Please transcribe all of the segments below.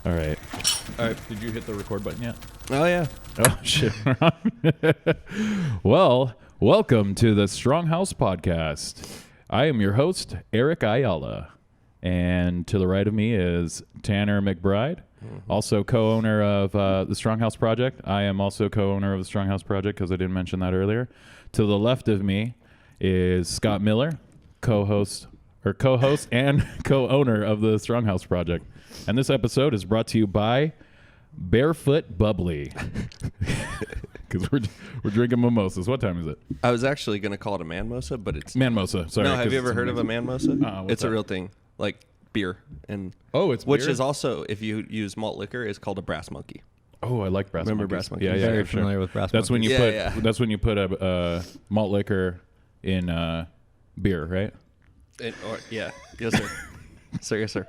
All right. Did you hit the record button yet? Oh, yeah. Oh, shit. Well, welcome to the StrongHouse podcast. I am your host, Eric Ayala. And to the right of me is Tanner McBride, also co-owner of the StrongHouse project. I am also co-owner of the StrongHouse project because I didn't mention that earlier. To the left of me is Scott Miller, co-host and co-owner of the StrongHouse project. And this episode is brought to you by Barefoot Bubbly. Because we're drinking mimosas. What time is it? I was actually going to call it a manmosa, but it's... Manmosa, sorry. No, have you ever heard of a manmosa? It's that? a real thing. Like beer. And it's which beer? is also, if you use malt liquor, is called a brass monkey. Oh, I like brass monkeys. Remember brass monkeys? Yeah, Very sure. familiar with brass That's monkeys. That's when you put a malt liquor in beer, right? Yeah. Yes, sir. Yes, sir.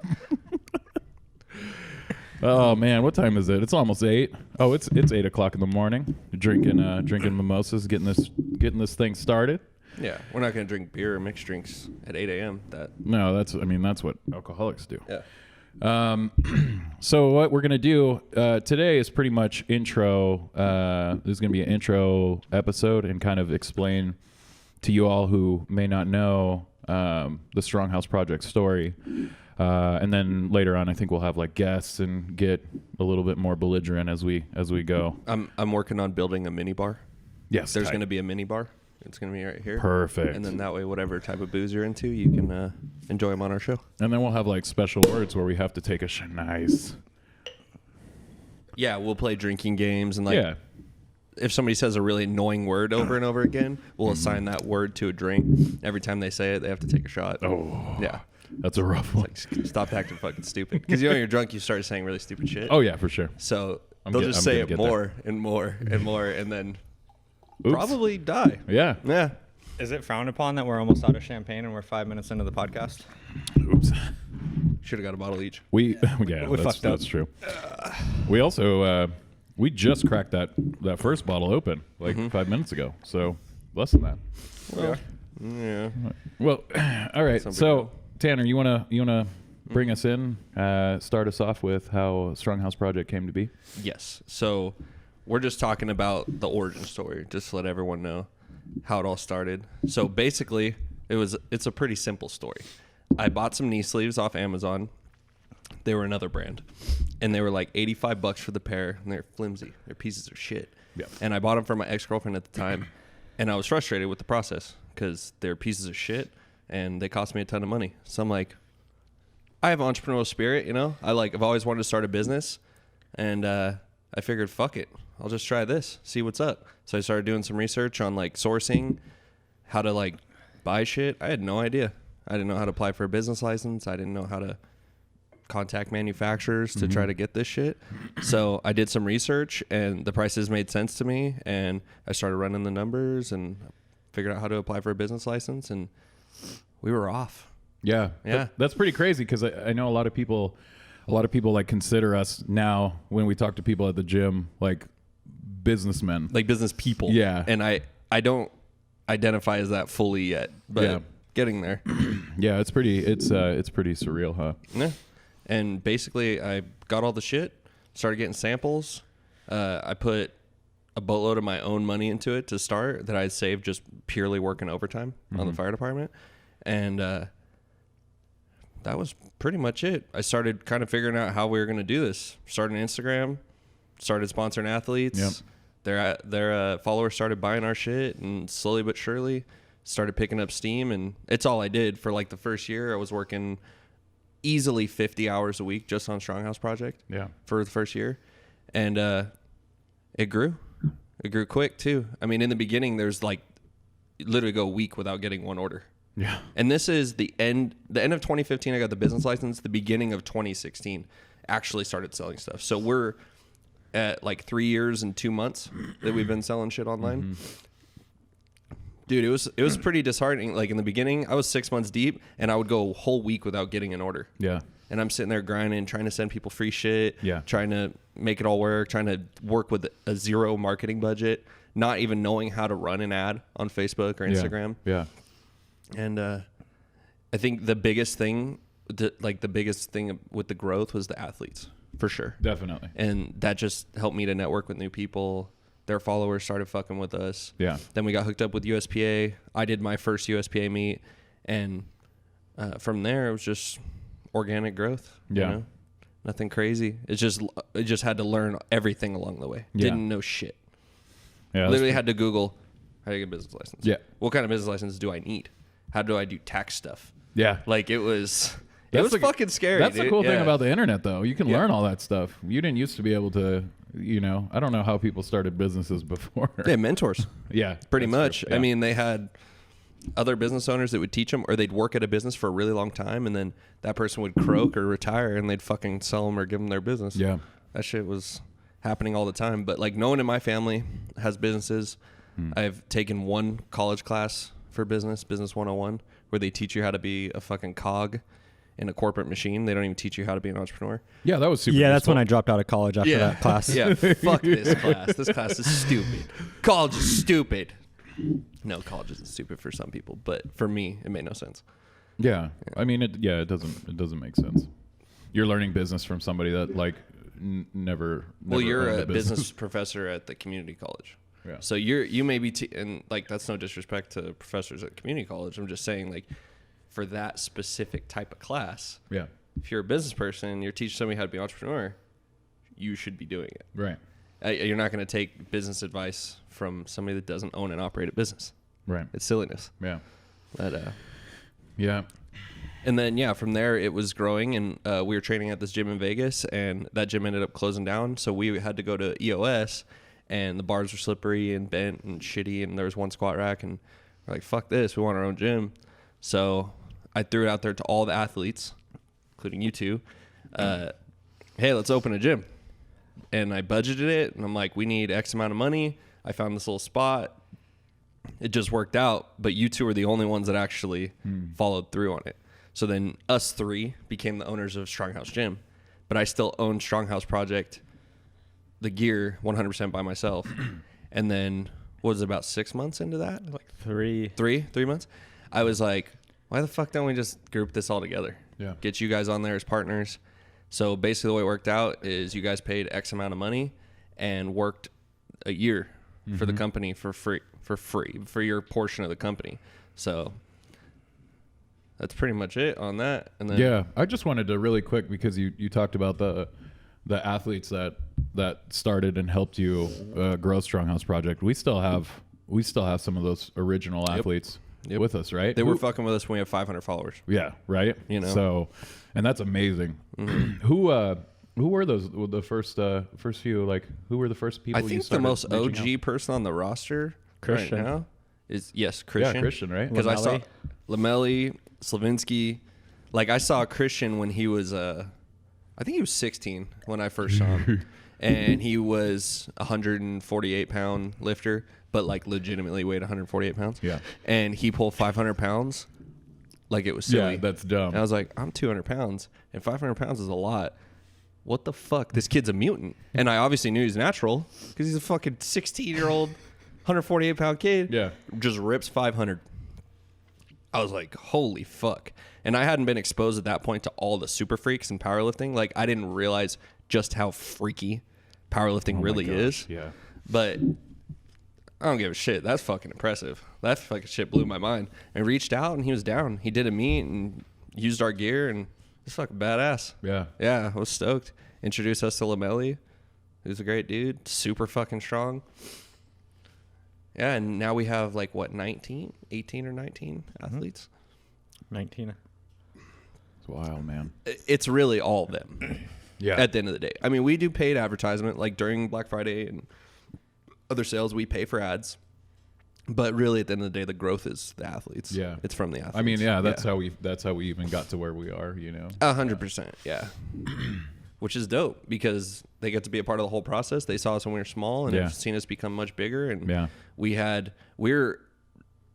Oh man, what time is it? It's almost 8. Oh, it's 8 o'clock in the morning. Drinking mimosas, getting this thing started. Yeah, we're not going to drink beer or mixed drinks at 8 a.m. No, that's what alcoholics do. Yeah. So what we're gonna do today is pretty much intro. This is gonna be an intro episode and kind of explain to you all who may not know the StrongHouse project story. And then later on, I think we'll have like guests and get a little bit more belligerent as we go. I'm working on building a mini bar. Yes, There's going to be a mini bar. It's going to be right here. Perfect. And then that way, whatever type of booze you're into, you can enjoy them on our show. And then we'll have like special words where we have to take a nice. Yeah, we'll play drinking games and like if somebody says a really annoying word over and over again, we'll assign that word to a drink. Every time they say it, they have to take a shot. Oh, yeah. That's a rough one. Like, stop acting fucking stupid. Because when you're drunk, you start saying really stupid shit. Oh, yeah, for sure. So they'll just say it more and more and more and then probably die. Yeah. Yeah. Is it frowned upon that we're almost out of champagne and we're 5 minutes into the podcast? Oops. Should have got a bottle each. We fucked up. That's true. We also we just cracked that first bottle open like 5 minutes ago. So less than that. Well, yeah. Well, all right. Something So Tanner, you wanna bring us in? Start us off with how StrongHouse Project came to be. Yes. So we're just talking about the origin story, just to let everyone know how it all started. So basically, it's a pretty simple story. I bought some knee sleeves off Amazon. They were another brand, and they were like $85 for the pair, and they're flimsy. They're pieces of shit. Yeah. And I bought them for my ex-girlfriend at the time, and I was frustrated with the process because they're pieces of shit, and they cost me a ton of money. So I'm like, I have entrepreneurial spirit, you know? I've always wanted to start a business, and I figured, fuck it. I'll just try this, see what's up. So I started doing some research on like sourcing, how to like buy shit. I had no idea. I didn't know how to apply for a business license. I didn't know how to contact manufacturers to try to get this shit. So I did some research and the prices made sense to me, and I started running the numbers and figured out how to apply for a business license, and we were off. Yeah. That's pretty crazy because I know a lot of people like consider us now when we talk to people at the gym like businessmen, like business people. Yeah. And I don't identify as that fully yet, but getting there. Yeah, it's pretty surreal, huh? Yeah. And basically I got all the shit, started getting samples. I put a boatload of my own money into it to start that I'd saved just purely working overtime on the fire department. And that was pretty much it. I started kind of figuring out how we were going to do this. Started an Instagram, started sponsoring athletes. Yep. Their followers started buying our shit, and slowly but surely started picking up steam. And it's all I did for like the first year. I was working easily 50 hours a week just on StrongHouse Project. Yeah. For the first year. And it grew. It grew quick too. I mean, in the beginning, there's like literally go a week without getting one order. Yeah. And this is the end of 2015. I got the business license. The beginning of 2016 actually started selling stuff. So we're at like 3 years and 2 months that we've been selling shit online. Dude, it was pretty disheartening. Like in the beginning, I was 6 months deep, and I would go a whole week without getting an order. Yeah. And I'm sitting there grinding, trying to send people free shit. Yeah. Trying to make it all work, trying to work with a zero marketing budget, not even knowing how to run an ad on Facebook or Instagram. Yeah. And I think the biggest thing with the growth was the athletes. for sure. Definitely. And that just helped me to network with new people. Their followers started fucking with us. Yeah. Then we got hooked up with USPA. I did my first USPA meet, and from there it was just organic growth. Yeah. You know? Nothing crazy. It just had to learn everything along the way. Yeah. Didn't know shit. Yeah. Literally had to Google how to get a business license. Yeah. What kind of business license do I need? How do I do tax stuff? Yeah. Like it was That's fucking scary. That's dude. the cool thing Yeah. about the internet, though. You can Yeah. learn all that stuff. You didn't used to be able to, I don't know how people started businesses before. They had mentors. Yeah. Pretty that's much. true. Yeah. I mean, they had other business owners that would teach them, or they'd work at a business for a really long time, and then that person would croak or retire, and they'd fucking sell them or give them their business. Yeah. That shit was happening all the time. But like, no one in my family has businesses. I've taken one college class for business 101, where they teach you how to be a fucking cog in a corporate machine. They don't even teach you how to be an entrepreneur. Yeah, that was super Yeah, that's useful. when I dropped out of college after that class. Yeah, fuck this class. This class is stupid. College is stupid. No, college isn't stupid for some people, but for me, it made no sense. Yeah. I mean, it doesn't make sense. You're learning business from somebody that like never Well, you're owned a business professor at the community college. Yeah. So you may be, and like, that's no disrespect to professors at community college. I'm just saying, like, for that specific type of class, Yeah. if you're a business person and you're teaching somebody how to be an entrepreneur, you should be doing it. Right. You're not going to take business advice from somebody that doesn't own and operate a business. Right. It's silliness. Yeah. But, Yeah. and then, yeah, from there it was growing, and we were training at this gym in Vegas, and that gym ended up closing down. So we had to go to EOS, and the bars were slippery and bent and shitty, and there was one squat rack, and we're like, fuck this, we want our own gym. So I threw it out there to all the athletes, including you two, hey, let's open a gym. And I budgeted it, and I'm like, we need X amount of money. I found this little spot. It just worked out, but you two are the only ones that actually followed through on it. So then us three became the owners of StrongHouse Gym, but I still own StrongHouse Project, the gear, 100% by myself. And then, what was it, about 6 months into that? Like three. Three months? I was like, why the fuck don't we just group this all together? Yeah. Get you guys on there as partners. So basically the way it worked out is you guys paid X amount of money and worked a year for the company for free for your portion of the company. So that's pretty much it on that. And then Yeah. I just wanted to really quick, because you talked about the athletes that started and helped you grow StrongHouse Project. We still have some of those original athletes with us, right? they were fucking with us when we had 500 followers. Yeah, right. You know. So, and that's amazing. Who were those? The first few? Like, who were the first people? I you think the started most reaching OG out? person on the roster Christian. right now is Christian. Yeah, Christian, right? Because I saw Lamelli. Lamelli, Slavinsky. Like, I saw Christian when he was I think he was 16 when I first saw him, and he was a 148-pound lifter, but like legitimately weighed 148 pounds. Yeah. And he pulled 500 pounds like it was silly. Yeah, that's dumb. And I was like, I'm 200 pounds, and 500 pounds is a lot. What the fuck? This kid's a mutant. And I obviously knew he's natural because he's a fucking 16-year-old, 148-pound kid. Yeah. Just rips 500. I was like, holy fuck. And I hadn't been exposed at that point to all the super freaks in powerlifting. Like, I didn't realize just how freaky powerlifting Oh my really gosh, is. Yeah. But I don't give a shit. That's fucking impressive. That fucking shit blew my mind. And reached out, and he was down. He did a meet and used our gear, and it's fucking badass. Yeah. Yeah, I was stoked. Introduced us to Lamelli, who's a great dude, super fucking strong. Yeah, and now we have like, what, 18 or 19 athletes? 19. It's wild, man. It's really all of them Yeah. at the end of the day. I mean, we do paid advertisement, like during Black Friday and other sales, we pay for ads. But really, at the end of the day, the growth is the athletes. Yeah. It's from the athletes. I mean, yeah, that's how we even got to where we are, 100%, yeah. Which is dope because they get to be a part of the whole process. They saw us when we were small and Yeah. have seen us become much bigger. And Yeah. we're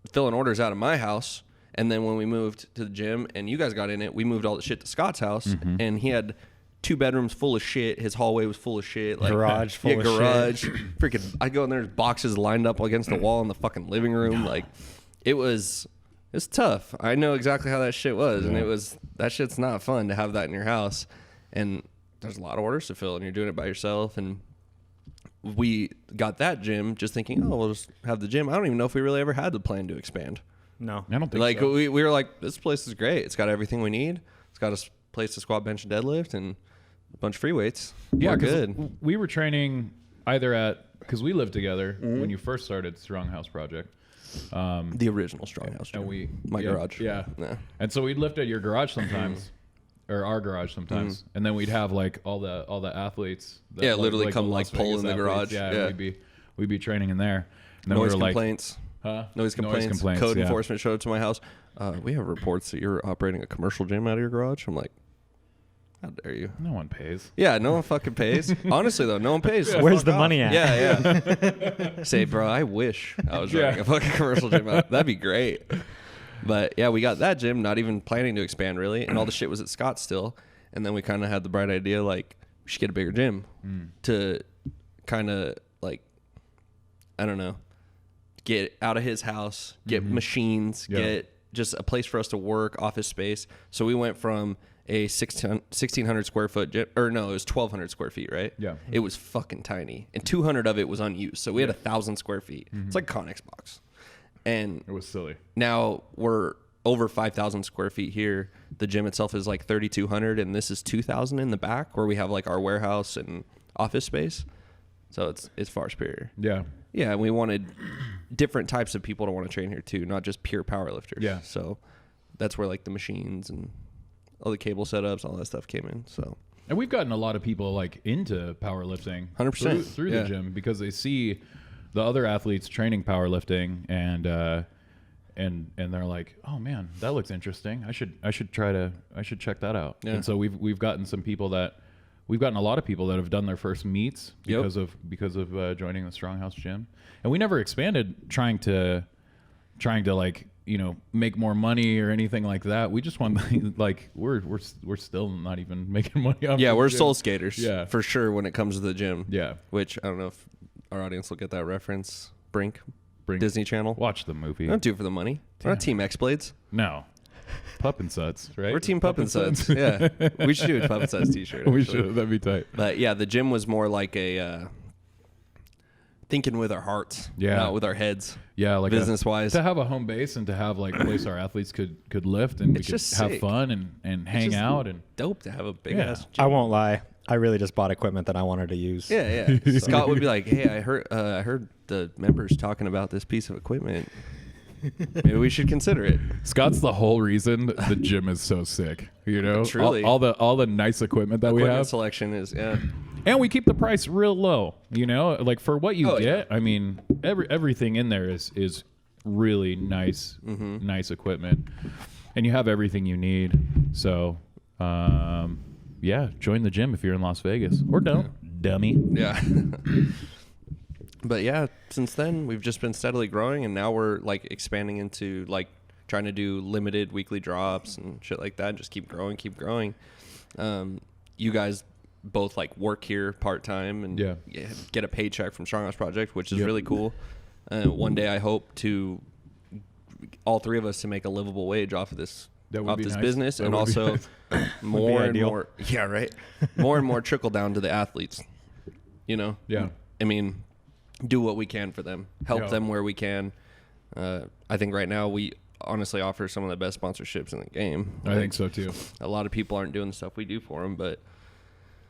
filling orders out of my house. And then when we moved to the gym and you guys got in it, we moved all the shit to Scott's house. Mm-hmm. And he had 2 bedrooms full of shit. His hallway was full of shit. Like, Garage full of garage. Freaking, I go in there, there's boxes lined up against the wall in the fucking living room. Like, it's tough. I know exactly how that shit was. And that shit's not fun to have that in your house. And there's a lot of orders to fill, and you're doing it by yourself. And we got that gym just thinking, oh, we'll just have the gym. I don't even know if we really ever had the plan to expand. No. I don't think Like, so. we were like, this place is great. It's got everything we need. It's got a place to squat, bench, and deadlift, and a bunch of free weights. Yeah, We're 'cause good. we were training either because we lived together when you first started StrongHouse Project. The original StrongHouse gym. And My garage. Yeah. Yeah. And so we'd lift at your garage sometimes, or our garage sometimes, and then we'd have like all the athletes. That, Yeah, literally the come, Las like, pull Vegas in the athletes. garage. Yeah, Yeah. and we'd be training in there. And then Noise we were complaints. like, huh? Noise complaints. Code yeah. enforcement showed up to my house. We have reports that you're operating a commercial gym out of your garage. I'm like, how dare you? No one pays. Yeah, no one fucking pays. Honestly, though, no one pays. Where's Fuck the off. money at? Yeah. Say, bro, I wish I was running a fucking commercial gym out. That'd be great. But yeah, we got that gym, not even planning to expand really. And all the shit was at Scott still. And then we kind of had the bright idea, like, we should get a bigger gym to kind of, like, I don't know, get out of his house, get machines, get just a place for us to work, office space. So we went from a 1,600 square foot gym, or no, it was 1,200 square feet, right? Yeah. It was fucking tiny. And 200 of it was unused. So we had 1,000 square feet. It's like Connex box. And It was silly. now we're over 5,000 square feet here. The gym itself is like 3,200, and this is 2,000 in the back where we have like our warehouse and office space. So it's far superior. Yeah. Yeah, and we wanted different types of people to want to train here too, not just pure powerlifters. Yeah. So that's where like the machines and all the cable setups, all that stuff came in. So And we've gotten a lot of people like into powerlifting 100%. through Yeah. the gym because they see the other athletes training powerlifting and they're like, oh man, that looks interesting. I should check that out. Yeah. And so we've gotten a lot of people that have done their first meets because of joining the StrongHouse gym. And we never expanded trying to like, you know, make more money or anything like that. We just want like we're still not even making money off. yeah, the we're gym. soul skaters. Yeah. for sure when it comes to the gym. Yeah. Which I don't know if our audience will get that reference. Brink. Bring Disney Channel. watch the movie. We don't do it for the money. We're not Team X-Blades. No. Pup and Suds, right? We're Team Pup and Suds. Yeah. We should do a Pup and Suds t-shirt. We actually. should. That'd be tight. But yeah, the gym was more like a thinking with our hearts, Yeah. not with our heads. Yeah, like Business-wise. to have a home base and to have like a place our athletes could lift and we It's could just have sick. fun and hang just out and Dope to have a big Yeah. ass I gym. won't lie. I really just bought equipment that I wanted to use. Yeah. Scott would be like, "Hey, I heard the members talking about this piece of equipment. Maybe we should consider it." Scott's the whole reason the gym is so sick. You know, Truly. all the nice equipment that we Equipment have, selection is and we keep the price real low. You know, like for what you Oh, yeah. get. I mean, everything in there is really nice, nice equipment, and you have everything you need. So, yeah, join the gym if you're in Las Vegas, or don't, dummy. Yeah. But yeah, since then we've just been steadily growing, and now we're like expanding into like trying to do limited weekly drops and shit like that. Just keep growing. You guys both like work here part time and Yeah. get a paycheck from StrongHouse Project, which is Yep. really cool. One day I hope to all three of us to make a livable wage off of this That would off be this nice. business, That and would be also nice. more and ideal. more. Yeah, right. More and more trickle down to the athletes. You know. Yeah. I mean, do what we can for them, help Yeah. them where we can. I think right now we honestly offer some of the best sponsorships in the game. I think so too. A lot of people aren't doing the stuff we do for them, but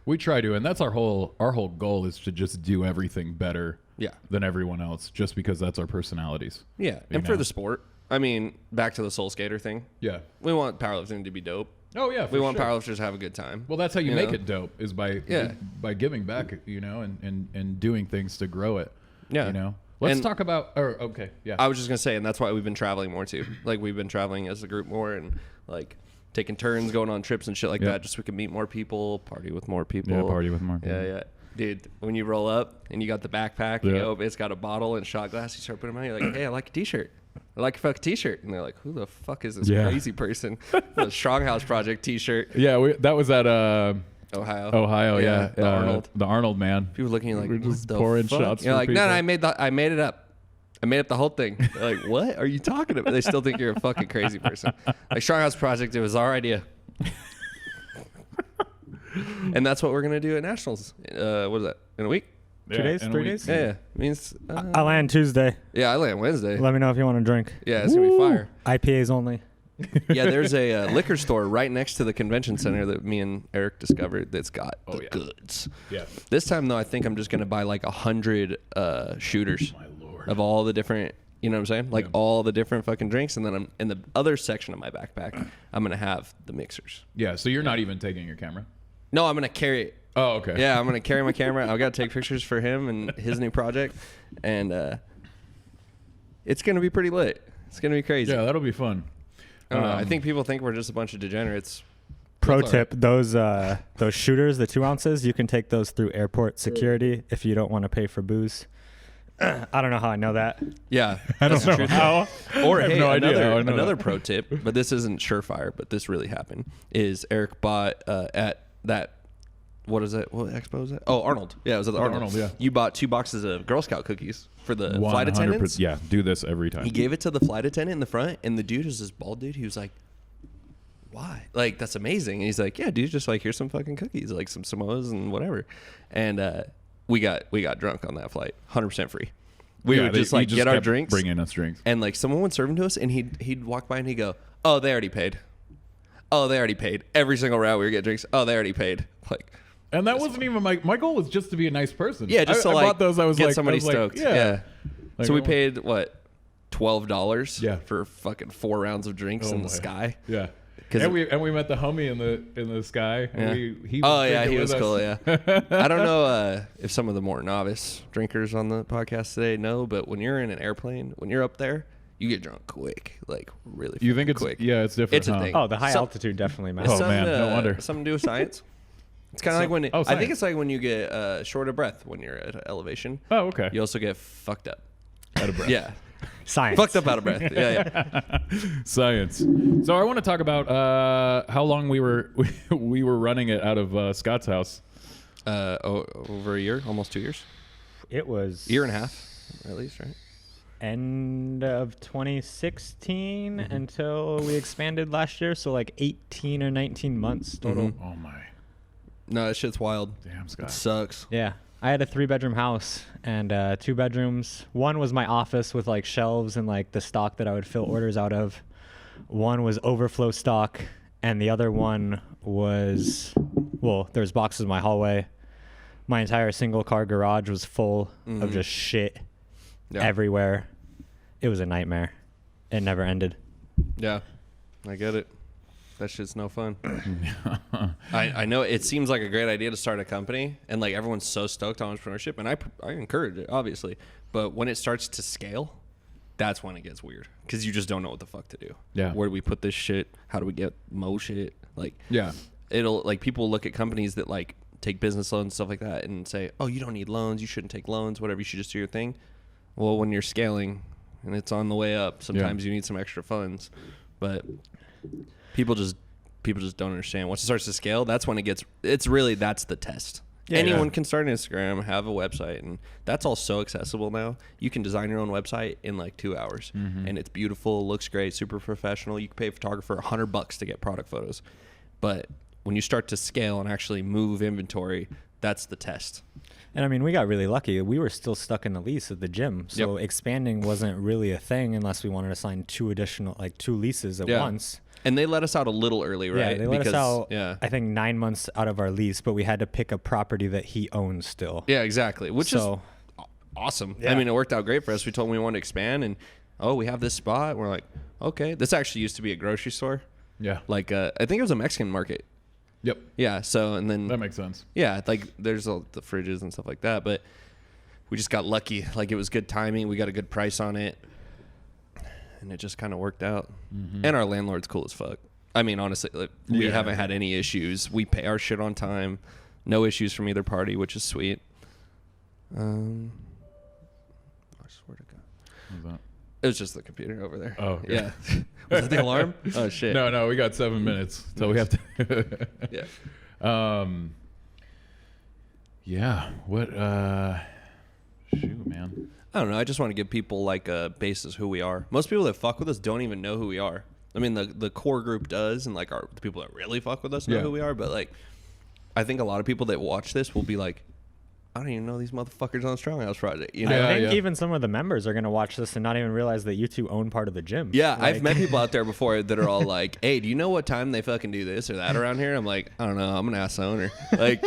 We try to, and that's our whole goal is to just do everything better yeah, than everyone else, just because that's our personalities. yeah. You And for know. the sport, I mean, back to the soul skater thing. Yeah. We want powerlifting to be dope. Oh yeah. We want sure. powerlifters to have a good time. Well, that's how you you make know? it dope is by Yeah. by giving back, you know, and doing things to grow it. Yeah. You know. Let's And- talk about. Or okay. Yeah. I was just gonna say, and that's why we've been traveling more too. Like we've been traveling as a group more, and like taking turns going on trips and shit like Yeah. that, just so we can meet more people, party with more people. Yeah, party with more people. Yeah. Dude, when you roll up and you got the backpack, you know, it's got a bottle and shot glass, you start putting them on, you're like, hey, I like a t-shirt. I like your fucking t-shirt. And they're like, who the fuck is this Yeah. crazy person? The StrongHouse Project t-shirt. Yeah. That was at Ohio. Yeah. The Arnold. The Arnold man. People looking at you like, We're what just the pouring fuck? shots You're for like, no, people. I made it up. I made up the whole thing. They're like, what are you talking about? They still think you're a fucking crazy person. Like StrongHouse Project, it was our idea. And that's what we're gonna do at Nationals. What is that? In a week? 2 days, in a 3 week. days. Yeah. Means. I land Tuesday. Yeah, I land Wednesday. Let me know if you want to drink. Yeah, it's gonna be fire. IPAs only. Yeah, there's a liquor store right next to the convention center that me and Eric discovered that's got the goods. Yeah. This time though, I think I'm just gonna buy like 100 shooters of all the different. You know what I'm saying? Like all the different fucking drinks, and then I'm in the other section of my backpack. I'm gonna have the mixers. Yeah. So you're not even taking your camera? No, I'm gonna carry it. Oh, okay. Yeah, I'm gonna carry my camera. I've got to take pictures for him and his new project, and it's gonna be pretty lit. It's gonna be crazy. Yeah, that'll be fun. I don't know. I think people think we're just a bunch of degenerates. Pro That's all tip: those shooters, the 2 ounces, you can take those through airport security if you don't want to pay for booze. I don't know how I know that. Yeah, I don't know how. Or I have hey, no idea how I know another that. pro tip, but this isn't surefire, but this really happened. Is Eric bought at that. What is it? What expo is it? Oh, Arnold. Yeah, it was at the Arnold. Yeah. You bought 2 boxes of Girl Scout cookies for the flight 100%. attendants. Yeah, do this every time. He gave it to the flight attendant in the front, and the dude was this bald dude. He was like, "Why? Like, that's amazing." And he's like, "Yeah, dude, just like here's some fucking cookies, like some Samoas and whatever." And we got drunk on that flight, 100% free. We would just like get our drinks, bringing us drinks, and like someone would serve them to us, and he'd walk by and he'd go, "Oh, they already paid. Oh, they already paid." Every single route we were getting drinks. Oh, they already paid. Like. and that wasn't even my goal was just to be a nice person. Yeah, just I like bought those. I was get like, somebody I was like, stoked. yeah. Like, So we paid what, $12? Yeah. For fucking 4 rounds of drinks in my. the sky. Yeah. 'Cause And we met the homie in the sky. Yeah. He He was was with cool. us. Yeah. I don't know if some of the more novice drinkers on the podcast today know, but when you're in an airplane, when you're up there, you get drunk quick, like really. You think it's quick? Yeah, it's different. It's a huh? thing. Oh, the high Some- altitude definitely It's matters. Oh, man, no wonder. Something to do with science. It's kind of like when I think science. it's like when you get short of breath when you're at elevation. Oh, okay. You also get fucked up. Out of breath. Yeah, Science. fucked up out of breath. Yeah. Science. So I want to talk about how long we were running it out of Scott's house. Over a year, almost 2 years, It was year and a half, at least, right? end of 2016 until we expanded last year, so like 18 or 19 months total. Oh my. No, that shit's wild. Damn, It Scott. sucks. Yeah. I had a 3-bedroom house and 2 bedrooms. One was my office with like shelves and like the stock that I would fill orders out of. One was overflow stock, and the other one was, well, there's boxes in my hallway. My entire single car garage was full of just shit everywhere. It was a nightmare. It never ended. Yeah, I get it. That shit's no fun. I know it seems like a great idea to start a company, and like everyone's so stoked on entrepreneurship, and I encourage it, obviously. But when it starts to scale, that's when it gets weird, because you just don't know what the fuck to do. Yeah. Where do we put this shit? How do we get mo shit? Like, Yeah. it'll like people look at companies that like take business loans and stuff like that and say, oh, you don't need loans, you shouldn't take loans, whatever, you should just do your thing. Well, when you're scaling and it's on the way up, sometimes you need some extra funds. But people just don't understand. Once it starts to scale, that's when it's really, that's the test. Yeah, Anyone can start an Instagram, have a website, and that's all so accessible now. You can design your own website in like 2 hours, and it's beautiful, looks great, super professional. You can pay a photographer $100 to get product photos. But when you start to scale and actually move inventory, that's the test. And I mean, we got really lucky. We were still stuck in the lease at the gym. So expanding wasn't really a thing unless we wanted to sign 2 leases at once. And they let us out a little early, right? Yeah, they let us out, Yeah. I think 9 months out of our lease, but we had to pick a property that he owns still. Yeah, exactly. Which is awesome. Yeah. I mean, it worked out great for us. We told him we wanted to expand, and we have this spot. We're like, okay. This actually used to be a grocery store. Yeah. Like, I think it was a Mexican market. Yep. Yeah. So, and then That makes sense. yeah, like there's all the fridges and stuff like that, but we just got lucky. Like, it was good timing. We got a good price on it, and it just kind of worked out. And our landlord's cool as fuck. I mean, honestly, like, we haven't had any issues. We pay our shit on time. No issues from either party, which is sweet. I swear to God. What was that? It was just the computer over there. Oh, okay. yeah. Was that the alarm? Oh, shit. No, we got 7 minutes, so we have to. Yeah. Yeah. What? Shoot, man. I don't know. I just want to give people like a basis who we are. Most people that fuck with us don't even know who we are. I mean, the core group does, and like the people that really fuck with us know who we are. But like, I think a lot of people that watch this will be like, I don't even know these motherfuckers on StrongHouse Project. You know? Yeah, I think yeah. even some of the members are going to watch this and not even realize that you two own part of the gym. Yeah, Like- I've met people out there before that are all like, hey, do you know what time they fucking do this or that around here? I'm like, I don't know. I'm going to ask the owner. Like,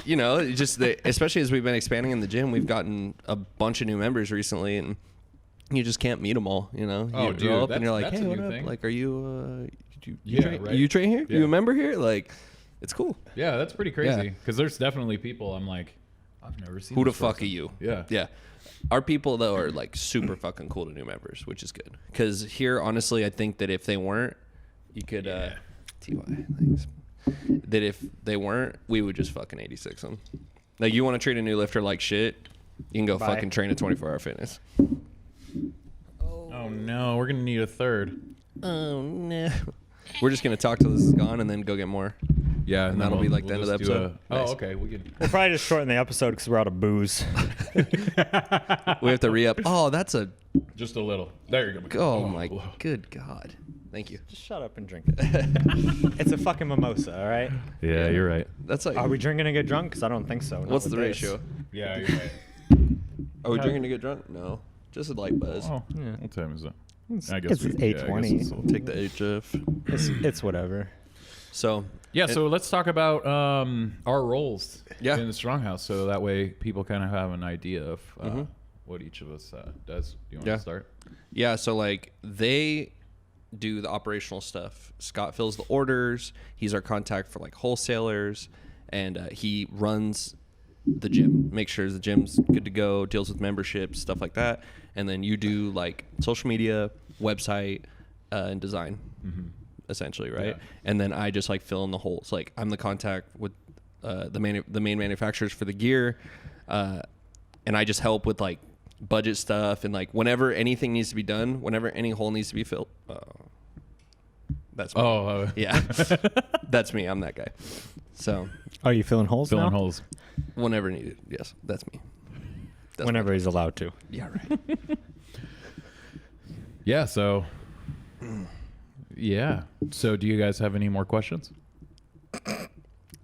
you know, it's just especially as we've been expanding in the gym, we've gotten a bunch of new members recently, and you just can't meet them all, you know? Oh, you dude, roll up and you're like, that's hey, a what new up? thing. Like, are you, you Yeah, train, right. you train here? Yeah. You a member here? Like, it's cool. Yeah, that's pretty Yeah. crazy. Because there's definitely people I'm like, I've never seen. Who the this fuck person. are you? Yeah. Yeah. Our people, though, are like super fucking cool to new members, which is good. Because here, honestly, I think that if they weren't, you could, Yeah. TY, thanks. That if they weren't, we would just fucking 86 them. Like, you want to treat a new lifter like shit, you can go Bye. fucking train at 24-hour fitness. Oh no, we're gonna need a third. Oh, no. We're just going to talk till this is gone and then go get more. Yeah, And then that'll be like the end of the just do episode. Oh, Nice. okay. We can. We'll probably just shorten the episode because we're out of booze. We have to re-up. Oh, that's a... Just a little. There you go. Oh, my... Good God. Thank you. Just shut up and drink it. It's a fucking mimosa, all right? Yeah, you're right. That's like... Are we drinking to get drunk? Because I don't think so. not What's with the this. ratio? Yeah, you're right. Are we drinking to get drunk? No. Just a light buzz. Oh, Yeah. what time is it? It's, I guess it's we- yeah, I guess 8:20. it's a little- Take the HF. It's whatever. So... Yeah, so let's talk about our roles Yeah. in the StrongHouse, so that way people kind of have an idea of Mhm. what each of us does. Do you want Yeah. to start? Yeah, so like they do the operational stuff. Scott fills the orders. He's our contact for like wholesalers, and he runs the gym, makes sure the gym's good to go, deals with memberships, stuff like that. And then you do like social media, website, and design, essentially, right? Yeah. And then I just like fill in the holes. Like I'm the contact with the main manufacturers for the gear, and I just help with like budget stuff and like whenever anything needs to be done, whenever any hole needs to be filled. That's me. Oh, Yeah, that's me. I'm that guy. So Are you filling holes filling now? holes. whenever needed, yes, that's me. That's Whenever he's allowed to. me. Yeah, right. Yeah, so yeah. So do you guys have any more questions?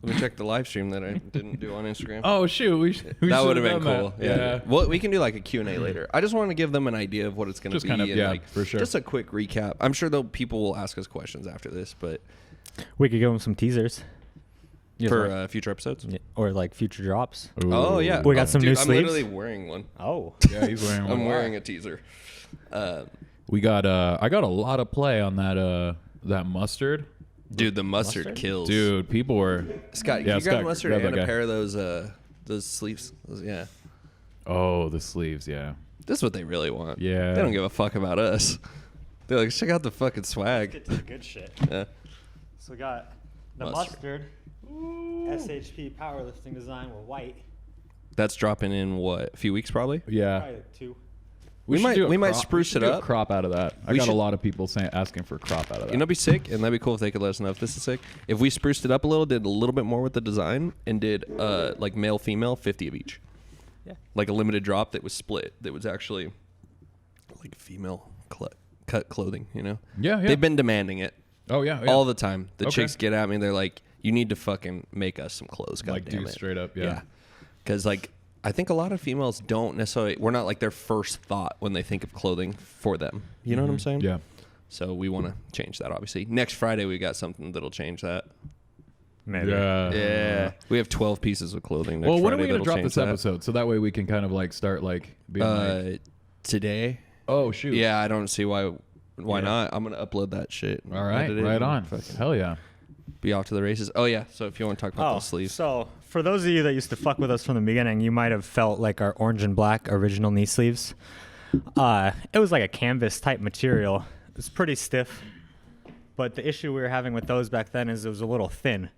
Let me check the live stream that I didn't do on Instagram. Oh shoot, we That would have been should've done cool. that. Yeah. Well, we can do like a Q&A later. I just want to give them an idea of what it's going to Just be. kind of- and yeah, like, for sure. Just a quick recap. I'm sure though people will ask us questions after this, but We could give him some teasers. for future episodes. Yeah, or like future drops. Ooh. Oh yeah, We got some Dude, new I'm sleeves? literally wearing one. Oh. Yeah, he's wearing one. I'm wearing a teaser. We got I got a lot of play on that mustard. Dude, the mustard, Mustard? kills. Dude, people were Scott, Yeah, you grab Scott, mustard grab and that a guy. pair of those sleeves. Yeah, Oh, the sleeves, yeah. this is what they really want. Yeah. They don't give a fuck about us. They're like, check out the fucking swag. Get to the good shit. Yeah. So we got the Mustard. mustard, SHP powerlifting design with white. That's dropping in what, a few weeks probably. Yeah. Probably like 2. We should might- do a we might crop- spruce should it do a up. crop out of that. I We got should- a lot of people asking for crop out of that. You know, it'd be sick, and that'd be cool if they could let us know if this is sick. If we spruced it up a little, did a little bit more with the design, and did like male, female, 50 of each. Yeah. Like a limited drop that was split. That was actually like female cut clothing. You know. Yeah, yeah. They've been demanding it Oh yeah, yeah. all the time. The Okay. chicks get at me. They're like, "You need to fucking make us some clothes." God like damn do it. straight up, yeah. Because like I think a lot of females don't necessarily. We're not like their first thought when they think of clothing for them. You know what I'm saying? Mm-hmm. Yeah. So we want to change that. Obviously, next Friday we got something that'll change that. Maybe. Yeah, we have 12 pieces of clothing. Next Well, when are Friday we gonna that'll drop change this that. episode? So that way we can kind of like start like being like, Today. oh shoot. Yeah, I don't see why Yeah. not. I'm gonna upload that shit. All right, edit it right and on. fucking Hell yeah. Be off to the races. Oh yeah. So if you want to talk about Oh, those sleeves, so for those of you that used to fuck with us from the beginning, you might have felt like our orange and black original knee sleeves. It was like a canvas type material. It was pretty stiff. But the issue we were having with those back then is it was a little thin.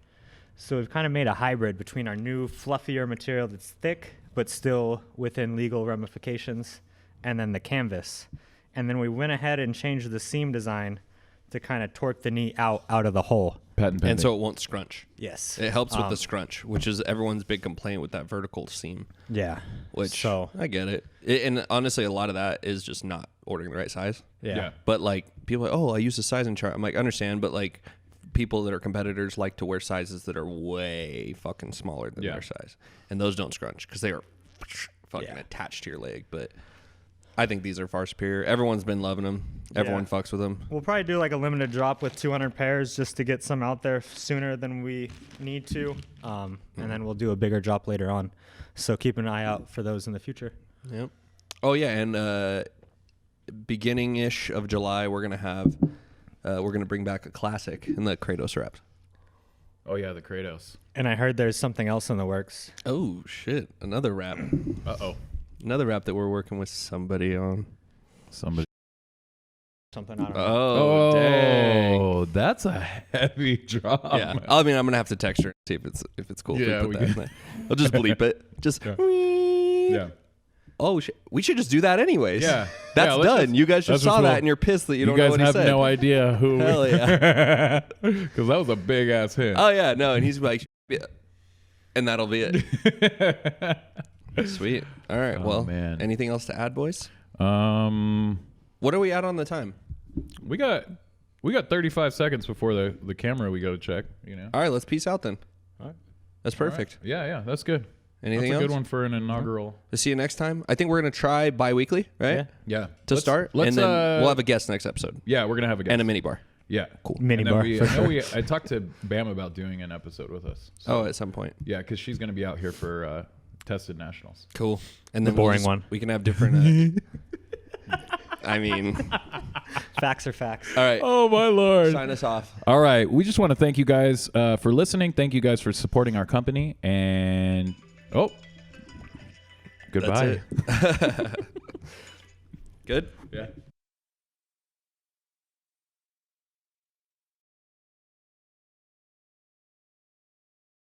So we've kind of made a hybrid between our new fluffier material that's thick but still within legal ramifications, and then the canvas. And then we went ahead and changed the seam design to kind of torque the knee out of the hole. Patent pending. and so it won't scrunch. Yes. It helps with the scrunch, which is everyone's big complaint with that vertical seam. Yeah. Which So I get it. And honestly, a lot of that is just not ordering the right size. yeah. Yeah. But like people are like, oh, I use the sizing chart. I'm like, I understand, but like people that are competitors like to wear sizes that are way fucking smaller than their size, and those don't scrunch because they are fucking attached to your leg. But I think these are far superior. Everyone's been loving them. Everyone fucks with them. We'll probably do like a limited drop with 200 pairs just to get some out there sooner than we need to, and then we'll do a bigger drop later on. So keep an eye out for those in the future. Yep. Oh yeah, and beginning-ish of July, we're gonna bring back a classic in the Kratos wrapped. Oh yeah, the Kratos. And I heard there's something else in the works. Oh shit, another wrap. Another wrap that we're working with somebody on. Something I don't know. Oh, dang. That's a heavy drop. Yeah, I mean, I'm gonna have to text her and see if it's cool. Yeah, if we put that in there. I'll just bleep it. Just Yeah. Oh shit, we should just do that anyways. Yeah, that's let's done. just- You guys just that's saw just that cool. and you're pissed that you don't You know guys what he have said. no idea who. Hell yeah. Because that was a big ass hit. Oh yeah, no, and he's like, yeah. And that'll be it. Sweet. All right. Oh, well, man. anything else to add, boys? We What are we at on the time? got 35 seconds before the camera we go to check. You know. All right, let's peace out then. All right. That's perfect. All right. Yeah, that's good. Anything that's a else? good one for an inaugural. We'll see you next time. I think we're gonna try bi-weekly, right? Yeah. Yeah. To start, let's, and then we'll have a guest next episode Yeah, we're gonna have a guest and a mini bar. Yeah, Cool. Mini And then bar. we- for I know sure. I talked to Bam about doing an episode with us. So, Oh, at some point. yeah, because she's gonna be out here for tested nationals. Cool. And The then we'll boring one. We can have different. I mean, Facts are facts. all right. Oh my lord! Sign us off. All right, we just want to thank you guys for listening. Thank you guys for supporting our company. And goodbye. That's it. Good. Yeah.